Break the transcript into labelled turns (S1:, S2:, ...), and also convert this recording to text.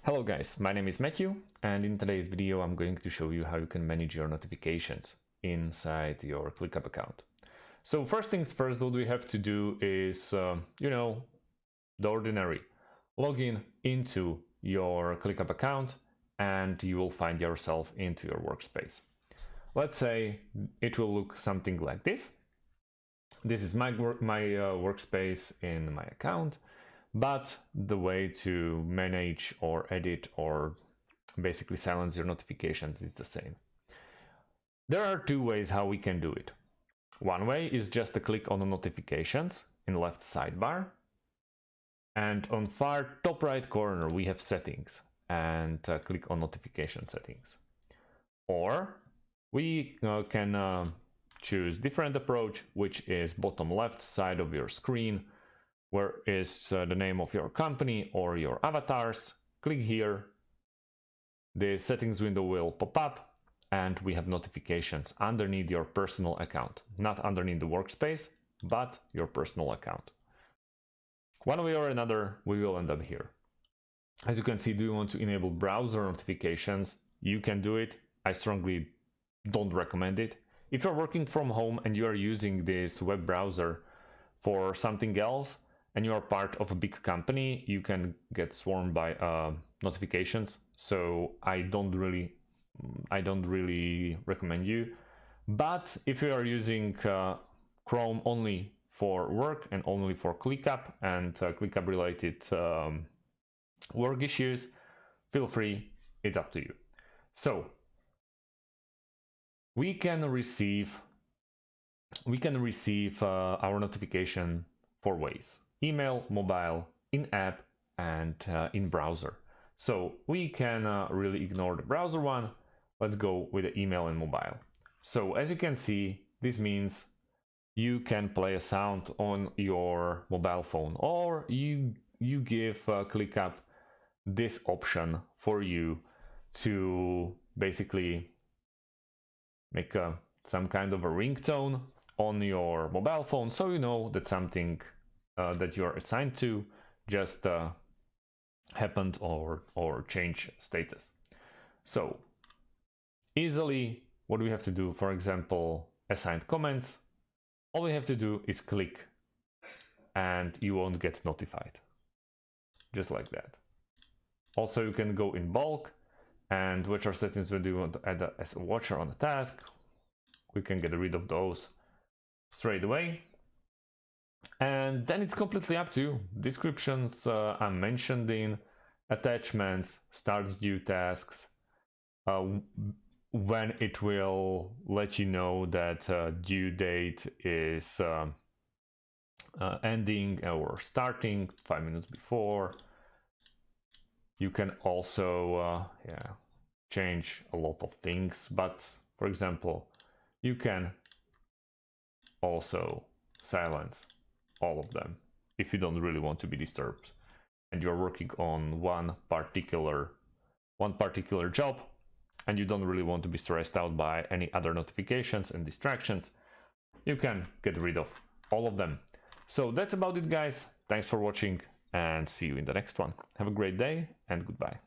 S1: Hello guys, my name is Matthew, and in today's video I'm going to show you how you can manage your notifications inside your ClickUp account. So first things first, what we have to do is, the ordinary. Log in into your ClickUp account and you will find yourself into your workspace. Let's say it will look something like this. This is my workspace in my account. But the way to manage or edit or basically silence your notifications is the same. There are two ways how we can do it. One way is just to click on the notifications in left sidebar. And on far top right corner, we have settings and click on notification settings. Or we can choose different approach, which is bottom left side of your screen, where is the name of your company or your avatars. Click here, the settings window will pop up and we have notifications underneath your personal account, not underneath the workspace, but your personal account. One way or another, we will end up here. As you can see, do you want to enable browser notifications? You can do it. I strongly don't recommend it. If you're working from home and you are using this web browser for something else, and you are part of a big company, you can get swarmed by notifications. So I don't really recommend you. But if you are using Chrome only for work and only for ClickUp and ClickUp related work issues, feel free, it's up to you. So we can receive our notification 4 ways: email, mobile, in-app, and in browser. So we can really ignore the browser one. Let's go with the email and mobile. So as you can see, this means you can play a sound on your mobile phone, or you give ClickUp this option for you to basically make some kind of a ringtone on your mobile phone, so you know that something that you are assigned to just happened or change status. So easily what we have to do, for example, assigned comments, all we have to do is click and you won't get notified, just like that. Also, you can go in bulk and watcher settings when you want to add as a watcher on a task. We can get rid of those straight away. And then it's completely up to you. Descriptions are mentioned in, attachments, starts due tasks, when it will let you know that due date is ending or starting 5 minutes before. You can also change a lot of things, but for example, you can also silence all of them if you don't really want to be disturbed and you're working on one particular job and you don't really want to be stressed out by any other notifications and distractions. You can get rid of all of them. So that's about it, guys. Thanks for watching and see you in the next one. Have a great day and goodbye.